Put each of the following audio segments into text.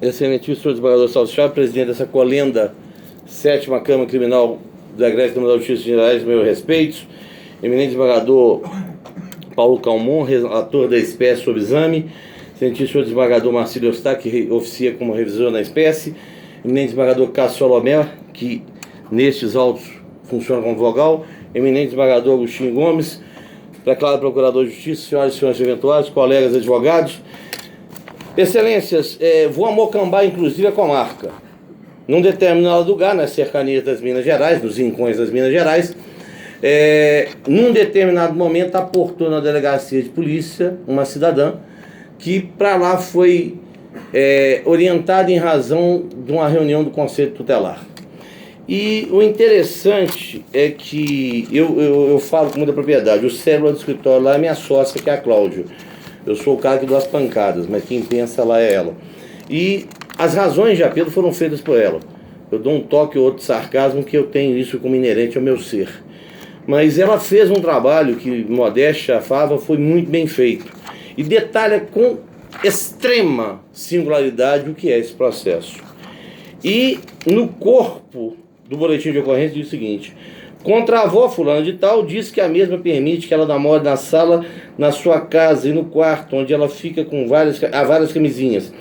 Excelentíssimo senhor desembargador Salsichar, presidente dessa colenda, 7ª Câmara Criminal da Egrécia Tribunal de Justiça Gerais, meus respeitos. Eminente desembargador Paulo Calmon, relator da espécie sob exame. Excelentíssimo senhor desembargador Marcílio Eustáquio, que oficia como revisor na espécie. Eminente desembargador Cássio Solomé, que nestes autos funciona como vogal. Eminente desembargador Agostinho Gomes, declarado procurador de justiça, senhoras e senhores eventuais, colegas advogados. Excelências, vou amocambar inclusive a comarca. Num determinado lugar, nas cercanias das Minas Gerais, nos rincões das Minas Gerais, num determinado momento aportou na delegacia de polícia uma cidadã que para lá foi orientada em razão de uma reunião do Conselho Tutelar. E o interessante é que eu falo com muita propriedade, o cérebro do escritório lá é minha sócia, que é a Cláudia. Eu sou o cara que dá as pancadas, mas quem pensa lá é ela. E as razões de apelo foram feitas por ela. Eu dou um toque ou outro de sarcasmo, que eu tenho isso como inerente ao meu ser. Mas ela fez um trabalho que, modéstia à fava, foi muito bem feito. E detalha com extrema singularidade o que é esse processo. E no corpo do boletim de ocorrência diz o seguinte: contra a avó fulana de tal, diz que a mesma permite que ela namore na sala, na sua casa e no quarto, onde ela fica com várias camisinhas,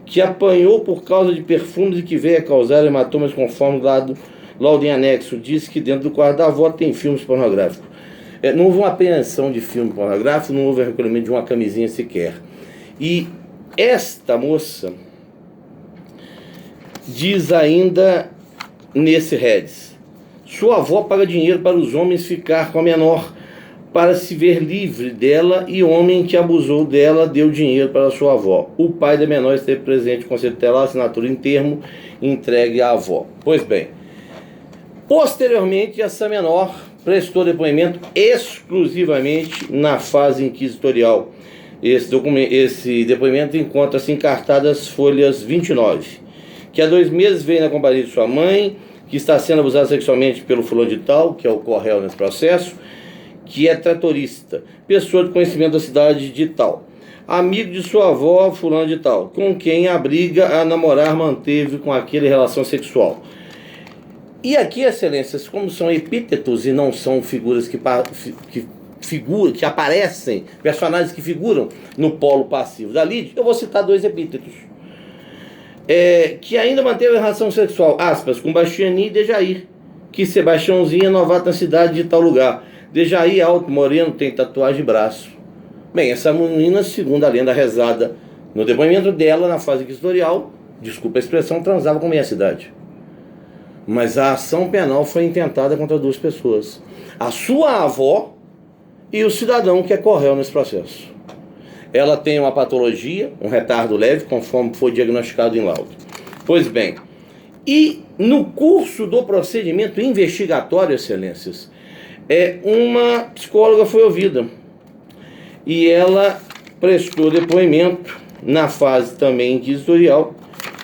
que apanhou por causa de perfumes e que veio a causar hematomas conforme o laudo em anexo. Diz que dentro do quarto da avó tem filmes pornográficos. Não houve uma apreensão de filme pornográfico, não houve recolhimento de uma camisinha sequer. E esta moça diz ainda nesse Redes: sua avó paga dinheiro para os homens ficar com a menor, para se ver livre dela, e homem que abusou dela deu dinheiro para sua avó. O pai da menor esteve presente com a assinatura em termo entregue à avó. Pois bem, posteriormente essa menor prestou depoimento exclusivamente na fase inquisitorial. Esse depoimento encontra-se encartado as folhas 29, que há 2 meses veio na companhia de sua mãe, que está sendo abusada sexualmente pelo fulano de tal, que é o corréu nesse processo, que é tratorista, pessoa de conhecimento da cidade de tal, amigo de sua avó, fulano de tal, com quem a briga a namorar manteve com aquele relação sexual. E aqui, excelências, como são epítetos e não são figuras que aparecem, personagens que figuram no polo passivo da lide, eu vou citar 2 epítetos. Que ainda manteve a relação sexual, aspas, com Bastiani e Dejair, que Sebastiãozinho é novato na cidade de tal lugar. Dejair, alto, moreno, tem tatuagem de braço. Bem, essa menina, segundo a lenda rezada no depoimento dela, na fase inquisitorial, desculpa a expressão, transava com meia cidade. Mas a ação penal foi intentada contra 2 pessoas: a sua avó e o cidadão que é corréu nesse processo. Ela tem uma patologia, um retardo leve, conforme foi diagnosticado em laudo. Pois bem, e no curso do procedimento investigatório, excelências, uma psicóloga foi ouvida. E ela prestou depoimento na fase também inquisitorial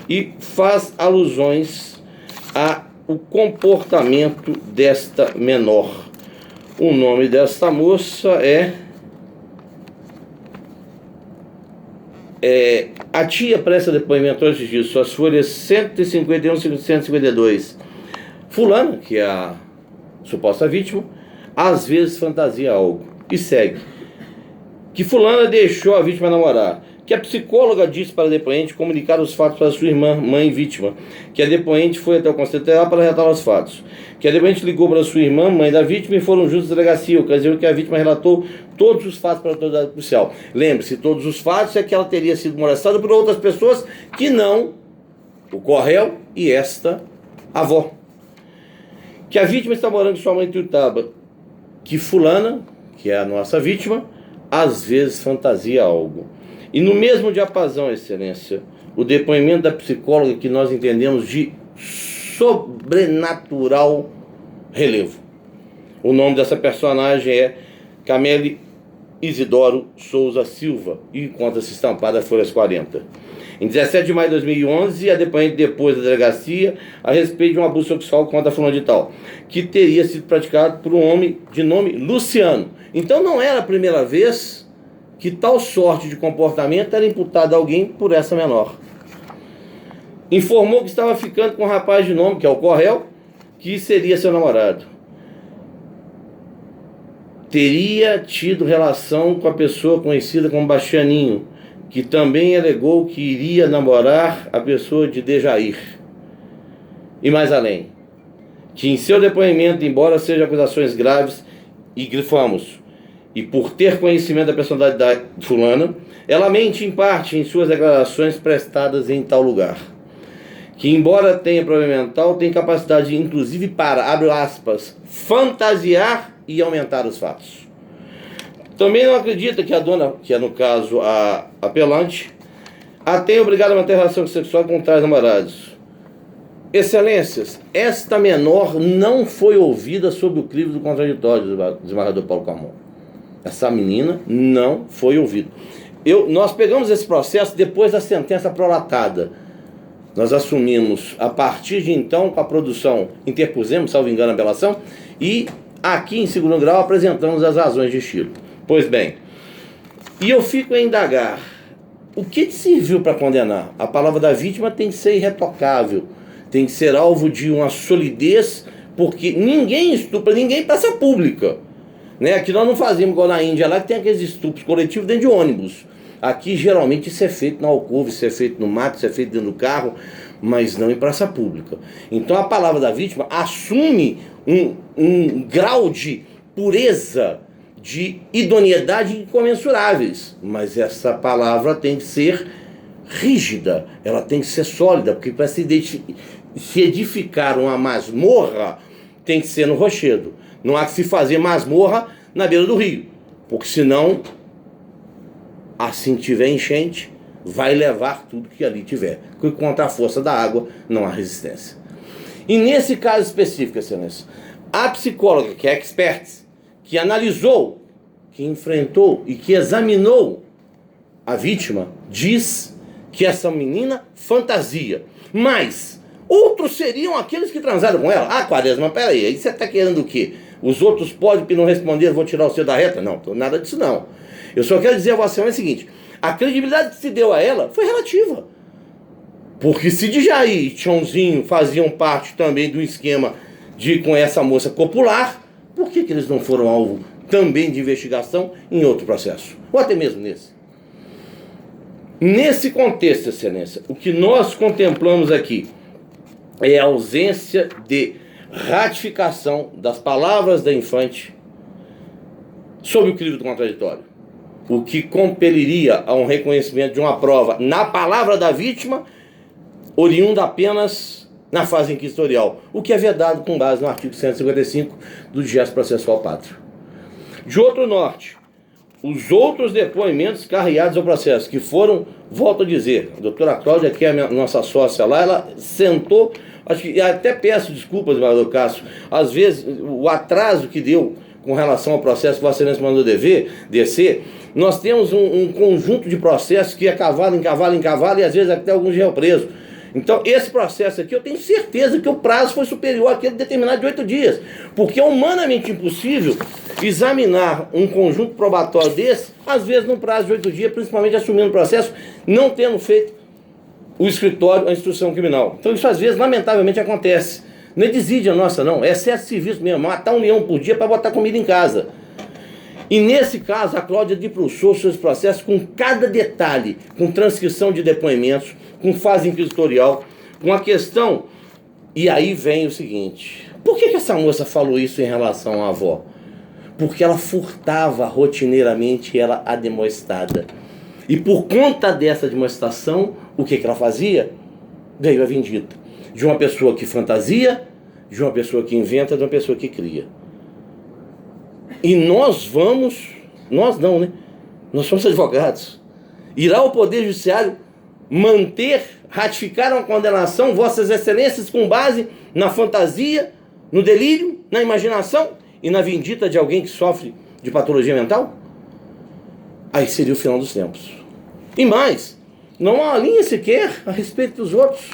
e faz alusões ao comportamento desta menor. O nome desta moça a tia presta depoimento antes disso, as folhas 151 e 152. Fulana, que é a suposta vítima, às vezes fantasia algo. E segue: que fulana deixou a vítima namorar, que a psicóloga disse para a depoente comunicar os fatos para sua irmã, mãe vítima, que a depoente foi até o Conselho Tutelar para relatar os fatos, que a depoente ligou para sua irmã, mãe da vítima, e foram juntos à delegacia, ocasião que a vítima relatou todos os fatos para a autoridade policial. Lembre-se, todos os fatos é que ela teria sido molestada por outras pessoas que não o corréu e esta avó. Que a vítima está morando com sua mãe em Tuiutaba, que fulana, que é a nossa vítima, às vezes fantasia algo. E no mesmo diapasão, excelência, o depoimento da psicóloga, que nós entendemos de sobrenatural relevo. O nome dessa personagem é Camille Isidoro Souza Silva e encontra-se estampada folhas 40. Em 17 de maio de 2011, a depoente depois da delegacia a respeito de um abuso sexual contra a fulana de tal, que teria sido praticado por um homem de nome Luciano. Então não era a primeira vez que tal sorte de comportamento era imputada a alguém por essa menor. informou que estava ficando com um rapaz de nome, que é o Correl, que seria seu namorado. Teria tido relação com a pessoa conhecida como Bastianinho, que também alegou que iria namorar a pessoa de Dejair. E mais além, que em seu depoimento, embora sejam acusações graves, e grifamos, e por ter conhecimento da personalidade fulana, ela mente em parte em suas declarações prestadas em tal lugar. Que embora tenha problema mental, tem capacidade inclusive para, abre aspas, fantasiar e aumentar os fatos. Também não acredita que a dona, que é no caso a apelante, a tenha obrigado a manter relação sexual com tais namorados. Excelências, esta menor não foi ouvida sob o crivo do contraditório do desembargador Paulo Calmon. Essa menina não foi ouvida. Nós pegamos esse processo depois da sentença prolatada. Nós assumimos, a partir de então, com a produção, interpusemos, salvo engano, a apelação, e aqui, em segundo grau, apresentamos as razões de estilo. Pois bem, e eu fico a indagar, o que serviu para condenar? A palavra da vítima tem que ser irretocável, tem que ser alvo de uma solidez, porque ninguém estupra, ninguém praça pública. Né? Aqui nós não fazemos igual na Índia, lá que tem aqueles estupros coletivos dentro de ônibus. Aqui geralmente isso é feito na alcova, isso é feito no mato, isso é feito dentro do carro, mas não em praça pública. Então a palavra da vítima assume um grau de pureza, de idoneidade incomensuráveis, mas essa palavra tem que ser rígida, ela tem que ser sólida, porque para se edificar uma masmorra tem que ser no rochedo. Não há que se fazer masmorra na beira do rio, porque senão, assim tiver enchente, vai levar tudo que ali tiver, porque contra a força da água não há resistência. E nesse caso específico, excelência, a psicóloga, que é expert, que analisou, que enfrentou e que examinou a vítima, diz que essa menina fantasia, mas outros seriam aqueles que transaram com ela. Ah, Quaresma, peraí você está querendo o quê? Os outros podem que não responderam, vou tirar o seu da reta? Não, nada disso não. Eu só quero dizer a você o seguinte, a credibilidade que se deu a ela foi relativa. Porque se Djair e Tchãozinho faziam parte também do esquema de com essa moça copular, por que eles não foram alvo também de investigação em outro processo? Ou até mesmo nesse? Nesse contexto, excelência, o que nós contemplamos aqui é a ausência de ratificação das palavras da infante sob o crivo do contraditório, o que compeliria a um reconhecimento de uma prova na palavra da vítima, oriunda apenas na fase inquisitorial, o que é vedado com base no artigo 155 do Digesto Processual Pátrio. De outro norte, os outros depoimentos carreados ao processo, que foram, volto a dizer, a doutora Cláudia, que é a nossa sócia lá, ela sentou, acho que até peço desculpas, desembargador Cássio, às vezes o atraso que deu com relação ao processo que Vossa Excelência mandou descer, nós temos um conjunto de processos que é cavalo em cavalo em cavalo e às vezes até alguns de réu preso. Então esse processo aqui eu tenho certeza que o prazo foi superior àquele determinado de 8 dias, porque é humanamente impossível examinar um conjunto probatório desse, às vezes num prazo de 8 dias, principalmente assumindo o processo, não tendo feito o escritório, a instrução criminal. Então isso às vezes lamentavelmente acontece. Não é desídia nossa não, é excesso de serviço mesmo, matar 1 leão por dia para botar comida em casa. E nesse caso a Cláudia debruçou seus processos com cada detalhe, com transcrição de depoimentos, com fase inquisitorial, com a questão. E aí vem o seguinte, por que essa moça falou isso em relação à avó? Porque ela furtava rotineiramente ela ademoestada. E por conta dessa demonstração, o que ela fazia? Veio a vindita. De uma pessoa que fantasia, de uma pessoa que inventa, de uma pessoa que cria. E nós não, né? Nós somos advogados. Irá o Poder Judiciário manter, ratificar uma condenação, Vossas Excelências, com base na fantasia, no delírio, na imaginação e na vindita de alguém que sofre de patologia mental? Aí seria o final dos tempos. E mais, não há uma linha sequer a respeito dos outros,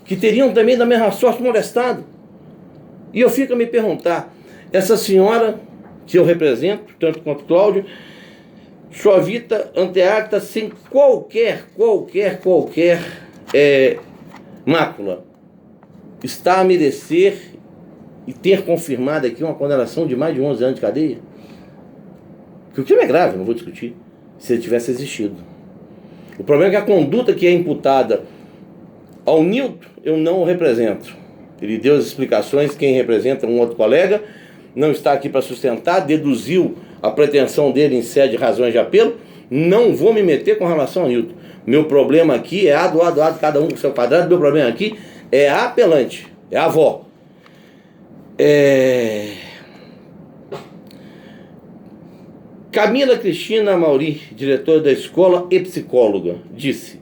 que teriam também da mesma sorte molestado. E eu fico a me perguntar, essa senhora que eu represento, tanto quanto Cláudio, suavita ante acta sem qualquer mácula, está a merecer e ter confirmado aqui uma condenação de mais de 11 anos de cadeia? Porque o crime é grave, não vou discutir, se ele tivesse existido. O problema é que a conduta que é imputada ao Nilton, eu não o represento. Ele deu as explicações, quem representa um outro colega, não está aqui para sustentar, deduziu a pretensão dele em sede de razões de apelo, não vou me meter com relação ao Nilton. Meu problema aqui é A, cada um com seu quadrado, meu problema aqui é a apelante, é a avó. Camila Cristina Mauri, diretora da escola e psicóloga, disse,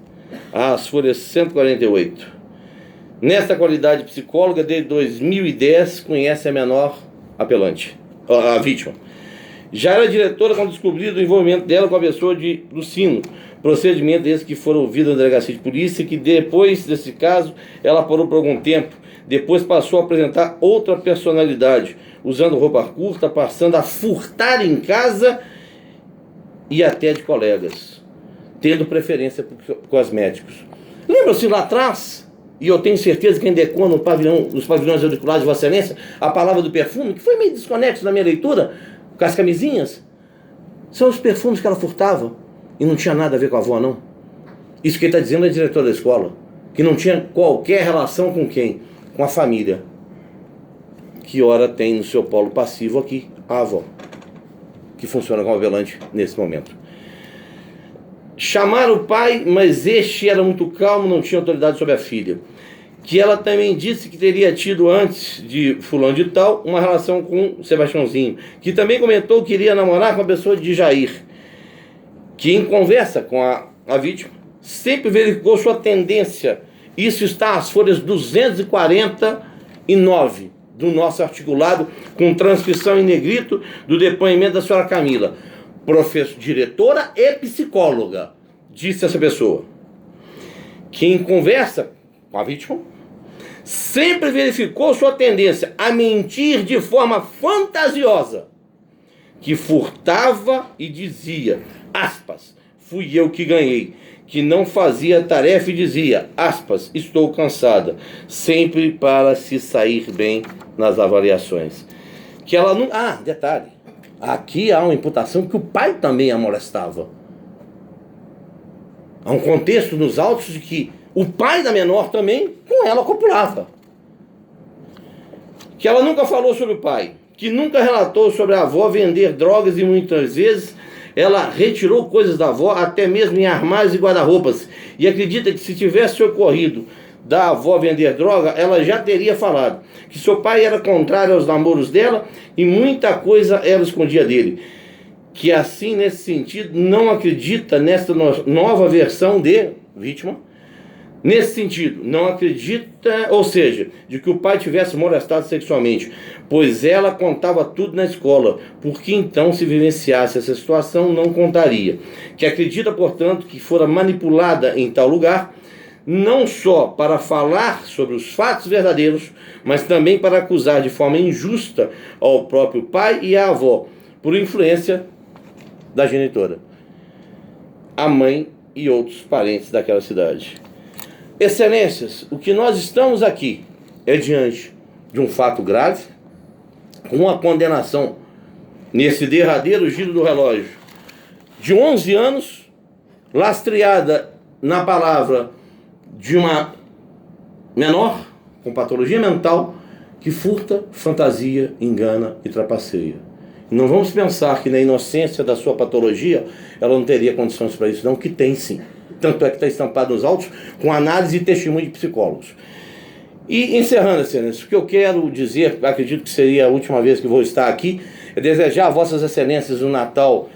às folhas 148, nesta qualidade de psicóloga, desde 2010, conhece a menor apelante, a vítima. Já era diretora quando descobriu o envolvimento dela com a pessoa de Lucino, procedimento esse que foram ouvidos na delegacia de polícia, que depois desse caso ela parou por algum tempo, depois passou a apresentar outra personalidade, usando roupa curta, passando a furtar em casa e até de colegas, tendo preferência por cosméticos. Lembra-se lá atrás, e eu tenho certeza que ainda ecoa no pavilhão, nos pavilhões auriculares de Vossa Excelência, a palavra do perfume, que foi meio desconexo na minha leitura, com as camisinhas, são os perfumes que ela furtava, e não tinha nada a ver com a avó, não. Isso que ele está dizendo é diretor da escola, que não tinha qualquer relação com quem? Com a família, que ora tem no seu polo passivo aqui, a avó, que funciona como apelante nesse momento. Chamaram o pai, mas este era muito calmo, não tinha autoridade sobre a filha. Que ela também disse que teria tido antes de fulano de tal uma relação com Sebastiãozinho, que também comentou que iria namorar com a pessoa de Jair, que em conversa com a vítima sempre verificou sua tendência. Isso está às folhas 249 do nosso articulado, com transcrição em negrito do depoimento da senhora Camila, diretora e psicóloga, disse essa pessoa, que em conversa com a vítima sempre verificou sua tendência a mentir de forma fantasiosa, que furtava e dizia, aspas, fui eu que ganhei, que não fazia tarefa e dizia, aspas, estou cansada, sempre para se sair bem nas avaliações. Que ela não... detalhe, aqui há uma imputação que o pai também a molestava. Há um contexto nos autos de que o pai da menor também com ela copulava. Que ela nunca falou sobre o pai, que nunca relatou sobre a avó vender drogas e muitas vezes ela retirou coisas da avó, até mesmo em armários e guarda-roupas, e acredita que se tivesse ocorrido da avó vender droga, ela já teria falado que seu pai era contrário aos namoros dela e muita coisa ela escondia dele. Que assim, nesse sentido, não acredita nesta nova versão de vítima. Nesse sentido, não acredita, ou seja, de que o pai tivesse molestado sexualmente, pois ela contava tudo na escola, porque então, se vivenciasse essa situação, não contaria. Que acredita, portanto, que fora manipulada em tal lugar, não só para falar sobre os fatos verdadeiros, mas também para acusar de forma injusta ao próprio pai e à avó, por influência da genitora, a mãe e outros parentes daquela cidade. Excelências, o que nós estamos aqui é diante de um fato grave, com uma condenação nesse derradeiro giro do relógio de 11 anos, lastreada na palavra de uma menor com patologia mental que furta, fantasia, engana e trapaceia. Não vamos pensar que na inocência da sua patologia ela não teria condições para isso, não, que tem sim. Tanto é que está estampado nos autos com análise e testemunho de psicólogos. E encerrando, excelências, o que eu quero dizer, acredito que seria a última vez que vou estar aqui, é desejar a vossas excelências um Natal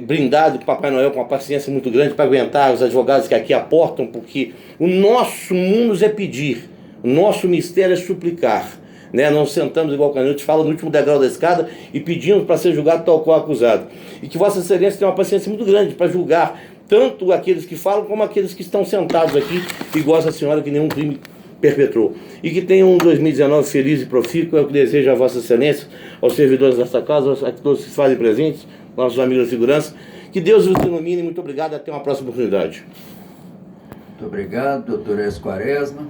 brindado com Papai Noel com uma paciência muito grande para aguentar os advogados que aqui aportam, porque o nosso mundo é pedir, o nosso mistério é suplicar. Não sentamos igual Canuto, fala no último degrau da escada e pedimos para ser julgado tal qual acusado. E que Vossa Excelência tenha uma paciência muito grande para julgar tanto aqueles que falam como aqueles que estão sentados aqui, igual essa senhora que nenhum crime perpetrou. E que tenha um 2019 feliz e profícuo, é o que desejo a Vossa Excelência, aos servidores desta casa, a todos que se fazem presentes, nossos amigos da segurança. Que Deus os ilumine. Muito obrigado. Até uma próxima oportunidade. Muito obrigado, doutor Quaresma.